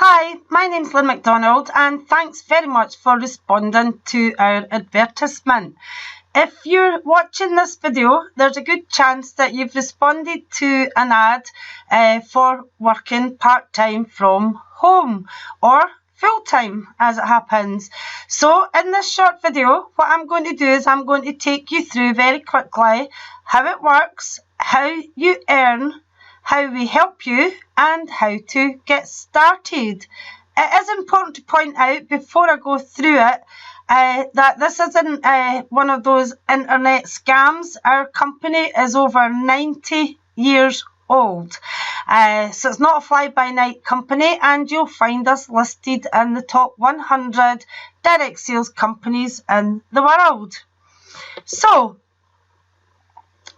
Hi, my name's Lynn McDonald and thanks very much for responding to our advertisement. If you're watching this video, there's a good chance that you've responded to an ad for working part-time from home or full-time as it happens. So in this short video, what I'm going to do is I'm going to take you through very quickly how it works, how you earn, how we help you and how to get started. It is important to point out before I go through it that this isn't one of those internet scams. Our company is over 90 years old. So it's not a fly-by-night company, and you'll find us listed in the top 100 direct sales companies in the world. So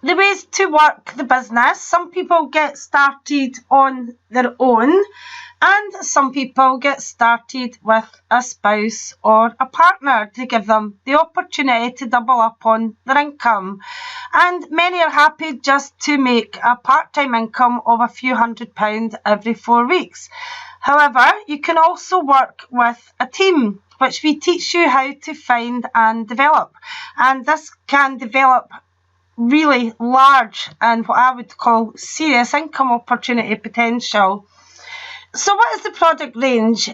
the ways to work the business: some people get started on their own and some people get started with a spouse or a partner to give them the opportunity to double up on their income. And many are happy just to make a part-time income of a few £100 every 4 weeks. However, you can also work with a team, which we teach you how to find and develop. And this can develop really large and what I would call serious income opportunity potential. So what is the product range?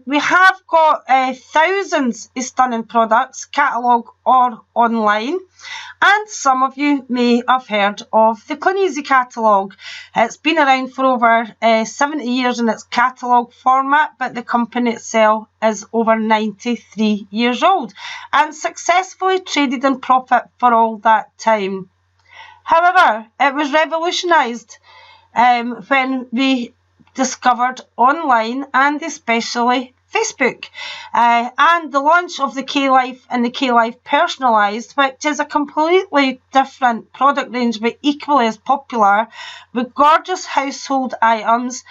We have got thousands of stunning products, catalogue or online, and some of you may have heard of the Kleeneze catalogue. It's been around for over 70 years in its catalogue format, but the company itself is over 93 years old and successfully traded in profit for all that time. However, it was revolutionised when we discovered online and especially Facebook, and the launch of the K-Life and the K-Life Personalised, which is a completely different product range but equally as popular, with gorgeous household items,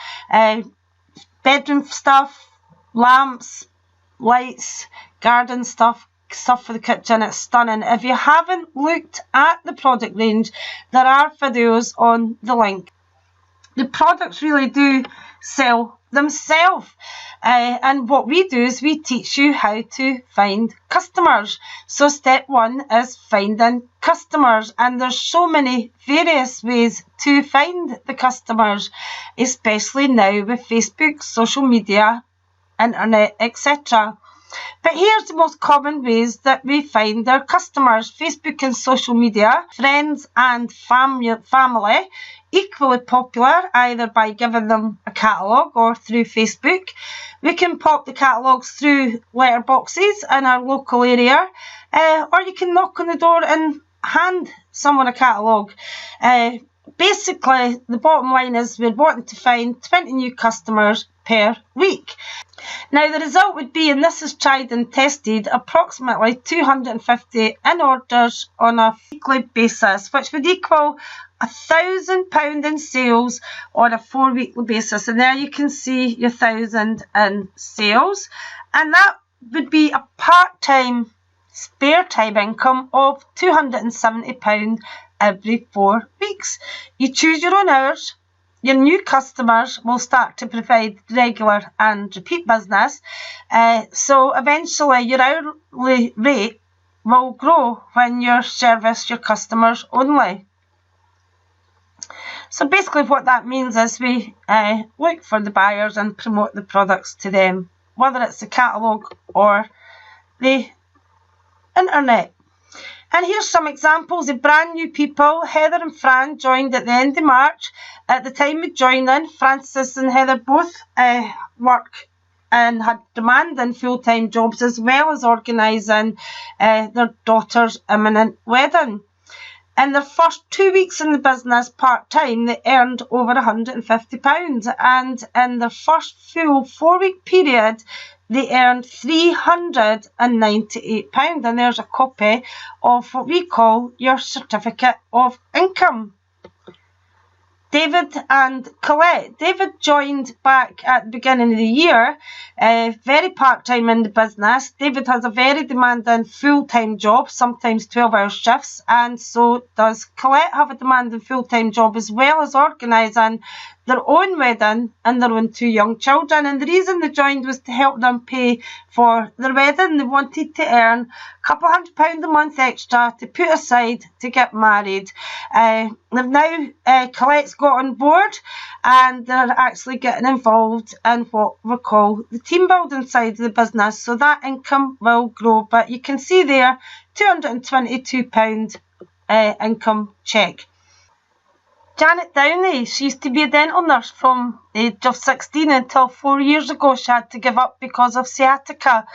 bedroom stuff, lamps, lights, garden stuff for the kitchen. It's stunning. If you haven't looked at the product range, there are videos on the link. The products really do sell themselves, and what we do is we teach you how to find customers. So step one is finding customers, and there's so many various ways to find the customers, especially now with Facebook, social media, internet, etc. But here's the most common ways that we find our customers: Facebook and social media, friends and family, equally popular, either by giving them a catalogue or through Facebook. We can pop the catalogues through letterboxes in our local area, or you can knock on the door and hand someone a catalogue. Basically, the bottom line is we're wanting to find 20 new customers per week. Now, the result would be, and this is tried and tested, approximately 250 in orders on a weekly basis, which would equal £1,000 in sales on a 4-weekly basis. And there you can see your 1,000 in sales, and that would be a part-time spare time income of £270 every 4 weeks. You choose your own hours. Your new customers will start to provide regular and repeat business. So eventually your hourly rate will grow when you service your customers only. So basically what that means is we look for the buyers and promote the products to them, whether it's the catalogue or the internet. And here's some examples of brand new people. Heather and Fran joined at the end of March. At the time of joining, Francis and Heather both work and had demanding full-time jobs, as well as organising their daughter's imminent wedding. In their first 2 weeks in the business part-time, they earned over £150. And in their first full 4-week period, they earned £398. And there's a copy of what we call your certificate of income. David and Colette. David joined back at the beginning of the year, very part-time in the business. David has a very demanding full-time job, sometimes 12-hour shifts, and so does Colette have a demanding full-time job, as well as organising their own wedding and their own 2 young children. And the reason they joined was to help them pay for their wedding. They wanted to earn a couple £100 a month extra to put aside to get married. They've now, Colette's got on board, and they're actually getting involved in what we call the team building side of the business, so that income will grow. But you can see there, £222 income check. Janet Downey, she used to be a dental nurse from the age of 16 until 4 years ago she had to give up because of sciatica.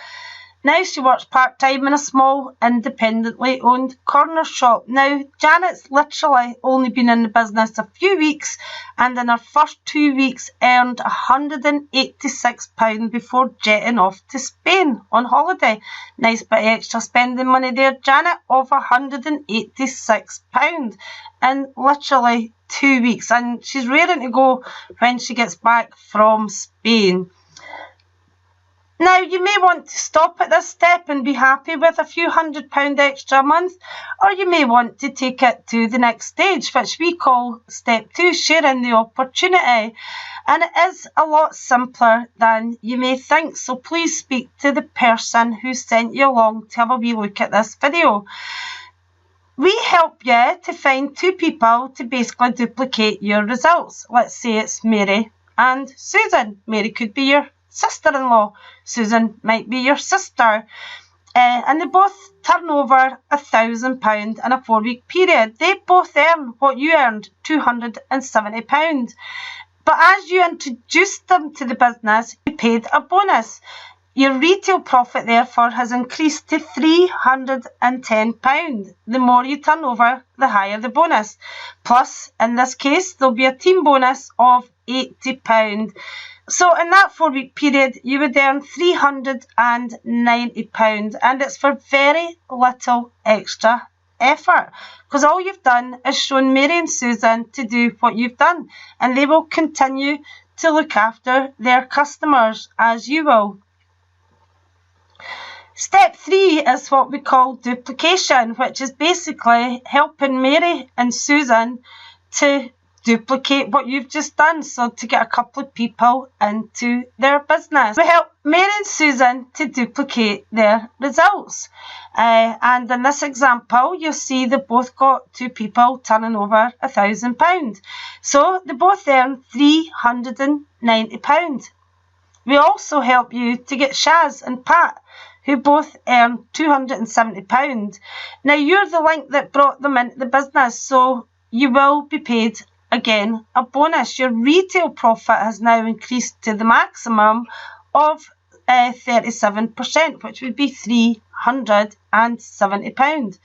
Now she works part-time in a small, independently owned corner shop. Now, Janet's literally only been in the business a few weeks, and in her first 2 weeks earned £186 before jetting off to Spain on holiday. Nice bit of extra spending money there, Janet, of £186 in literally 2 weeks. And she's raring to go when she gets back from Spain. Now, you may want to stop at this step and be happy with a few £100 extra a month, or you may want to take it to the next stage, which we call step 2, sharing the opportunity. And it is a lot simpler than you may think, so please speak to the person who sent you along to have a wee look at this video. We help you to find 2 people to basically duplicate your results. Let's say it's Mary and Susan. Mary could be your sister-in-law. Susan might be your sister. And they both turn over £1,000 in a 4-week period. They both earn what you earned, £270. But as you introduced them to the business, you paid a bonus. Your retail profit, therefore, has increased to £310. The more you turn over, the higher the bonus. Plus, in this case, there'll be a team bonus of £80. So in that 4-week period, you would earn £390, and it's for very little extra effort, because all you've done is shown Mary and Susan to do what you've done, and they will continue to look after their customers as you will. Step 3 is what we call duplication, which is basically helping Mary and Susan to duplicate what you've just done, so to get a couple of people into their business. We help Mary and Susan to duplicate their results. And in this example, you'll see they both got 2 people turning over £1,000. So they both earn £390. We also help you to get Shaz and Pat, who both earn £270. Now, you're the link that brought them into the business, so you will be paid again a bonus. Your retail profit has now increased to the maximum of 37%, which would be £370.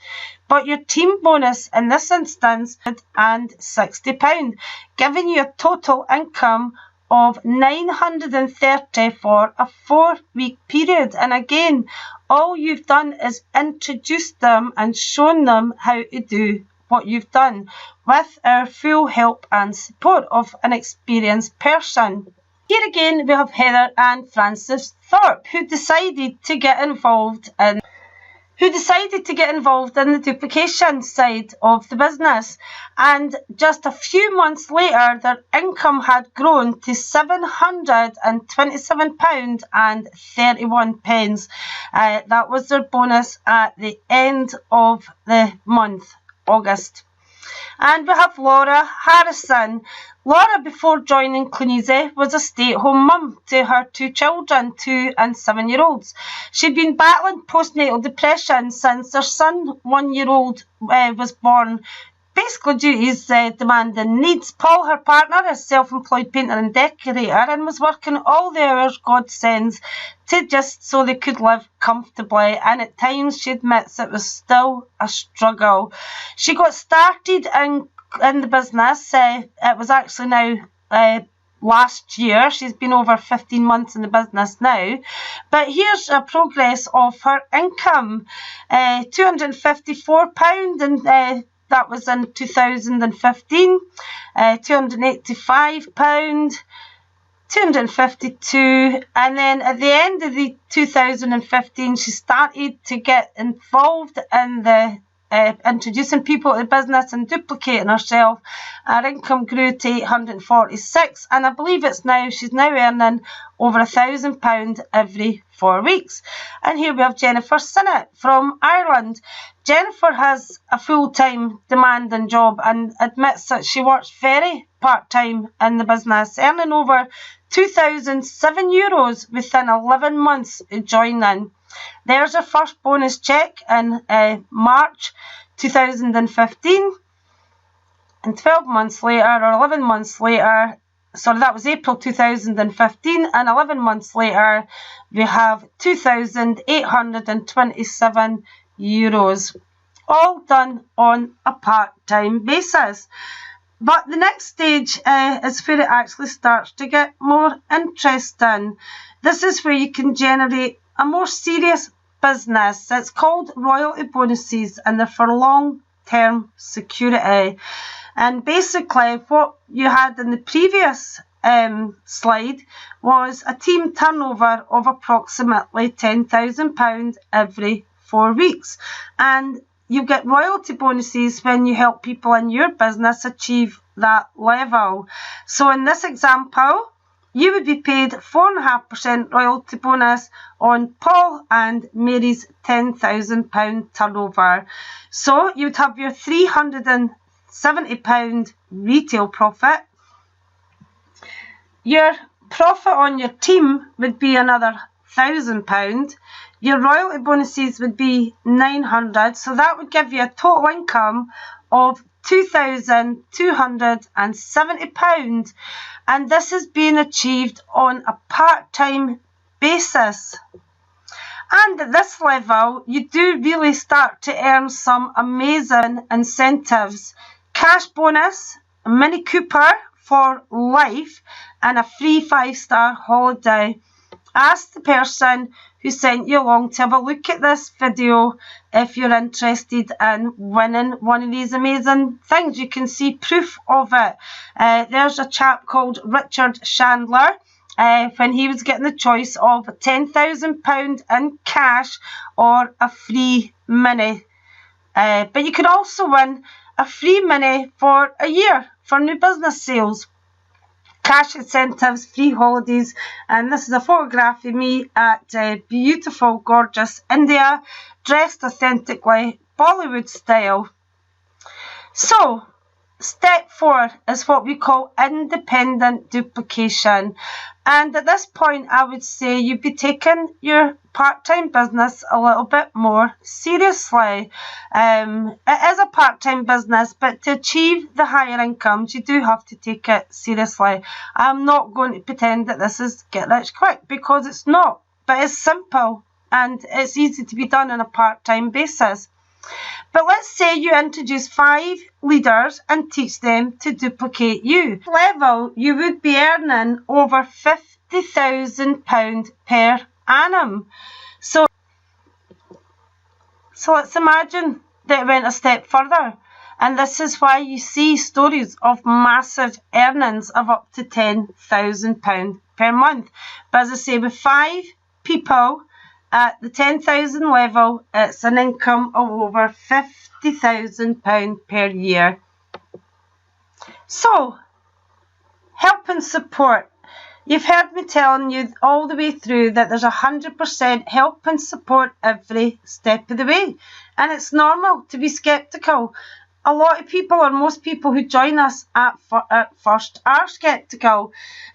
But your team bonus in this instance is £60, giving you a total income of £930 for a 4-week period. And again, all you've done is introduce them and shown them how to do what you've done, with our full help and support of an experienced person. Here again we have Heather and Francis Thorpe, who decided to get involved in the duplication side of the business, and just a few months later their income had grown to £727.31. That was their bonus at the end of the month, August. And we have Laura Harrison. Laura, before joining Kleeneze, was a stay-at-home mum to her 2 children, 2 and 7-year-olds. She'd been battling postnatal depression since her son, 1-year-old, was born, basically due to his demanding needs. Paul, her partner, is self-employed painter and decorator and was working all the hours God sends to just so they could live comfortably, and at times she admits it was still a struggle. She got started in the business, it was actually now last year. She's been over 15 months in the business now, but here's a progress of her income. £254, and that was in 2015, £285, 252, and then at the end of the 2015 she started to get involved in the introducing people to the business and duplicating herself, her income grew to 846, and I believe she's now earning over £1,000 every 4 weeks. And here we have Jennifer Sinnott from Ireland. Jennifer has a full-time demanding job and admits that she works very part-time in the business, earning over €2,007 within 11 months of joining. There's her first bonus check in March 2015, and 12 months later, or 11 months later, sorry, that was April 2015, and 11 months later, we have €2,827, all done on a part-time basis. But the next stage is where it actually starts to get more interesting. This is where you can generate a more serious business. It's called royalty bonuses, and they're for long-term security. And basically what you had in the previous slide was a team turnover of approximately £10,000 every 4 weeks. And you get royalty bonuses when you help people in your business achieve that level. So in this example, you would be paid 4.5% royalty bonus on Paul and Mary's £10,000 turnover. So you would have your £370 retail profit. Your profit on your team would be another £1,000. Your royalty bonuses would be £900. So that would give you a total income of £2,270, and this is being achieved on a part-time basis. And at this level, you do really start to earn some amazing incentives: cash bonus, a Mini Cooper for life, and a free 5-star holiday. Ask the person who sent you along to have a look at this video if you're interested in winning one of these amazing things. You can see proof of it. There's a chap called Richard Chandler when he was getting the choice of £10,000 in cash or a free Mini. But you could also win a free Mini for a year for new business sales. Cash incentives, free holidays, and this is a photograph of me at beautiful, gorgeous India, dressed authentically, Bollywood style. So, step 4 is what we call independent duplication. And at this point, I would say you'd be taking your part-time business a little bit more seriously. It is a part-time business, but to achieve the higher incomes, you do have to take it seriously. I'm not going to pretend that this is get rich quick, because it's not, but it's simple and it's easy to be done on a part-time basis. But let's say you introduce 5 leaders and teach them to duplicate you. Level, you would be earning over £50,000 per annum. So let's imagine that it went a step further. And this is why you see stories of massive earnings of up to £10,000 per month. But as I say, with 5 people at the 10,000 level, it's an income of over £50,000 per year. So, help and support. You've heard me telling you all the way through that there's 100% help and support every step of the way. And it's normal to be sceptical. A lot of people, or most people who join us at first, are sceptical.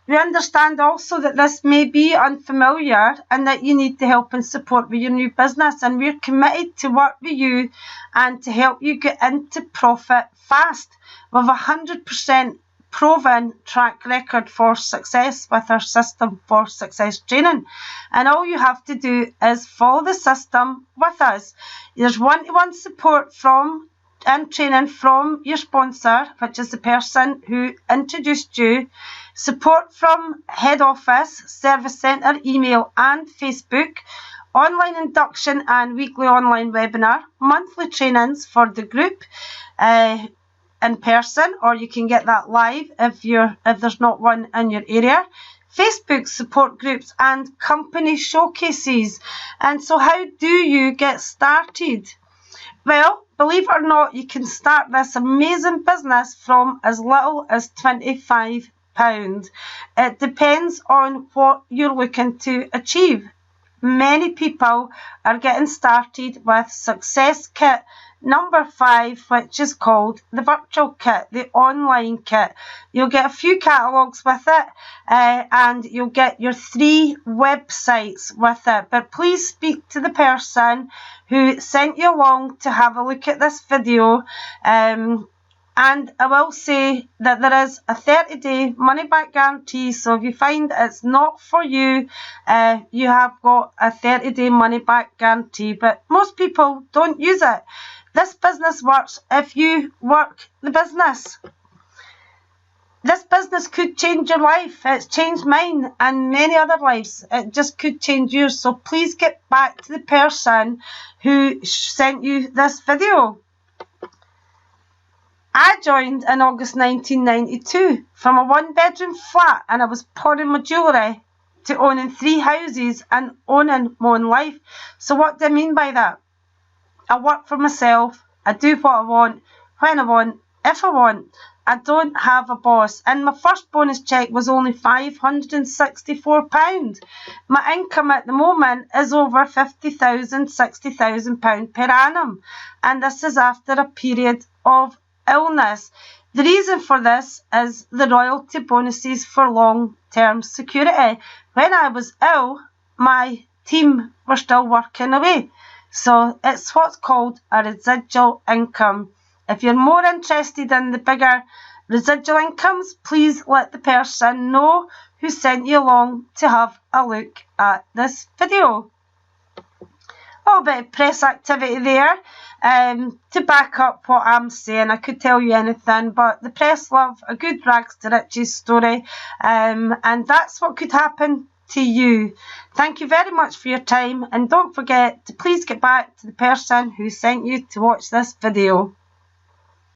We understand also that this may be unfamiliar and that you need the help and support with your new business, and we're committed to work with you and to help you get into profit fast. We have 100% proven track record for success with our System for Success training, and all you have to do is follow the system with us. There's one-to-one support and training from your sponsor, which is the person who introduced you, support from head office, service centre, email and Facebook, online induction and weekly online webinar, monthly trainings for the group in person, or you can get that live if there's not one in your area, Facebook support groups and company showcases. And so how do you get started? Well, believe it or not, you can start this amazing business from as little as £25. It depends on what you're looking to achieve. Many people are getting started with Success Kit number 5, which is called the virtual kit, the online kit. You'll get a few catalogues with it, and you'll get your 3 websites with it. But please speak to the person who sent you along to have a look at this video. And I will say that there is a 30-day money-back guarantee, so if you find it's not for you, you have got a 30-day money-back guarantee, but most people don't use it. This business works if you work the business. This business could change your life. It's changed mine and many other lives. It just could change yours, so please get back to the person who sent you this video. I joined in August 1992 from a 1-bedroom flat, and I was pouring my jewellery to owning 3 houses and owning my own life. So what do I mean by that? I work for myself. I do what I want, when I want, if I want. I don't have a boss, and my first bonus cheque was only £564. My income at the moment is over £50,000, £60,000 per annum, and this is after a period of illness. The reason for this is the royalty bonuses for long-term security. When I was ill, my team were still working away. So it's what's called a residual income. If you're more interested in the bigger residual incomes, please let the person know who sent you along to have a look at this video. A bit of press activity there to back up what I'm saying. I could tell you anything, but the press love a good rags to riches story, and that's what could happen to you. Thank you very much for your time, and don't forget to please get back to the person who sent you to watch this video.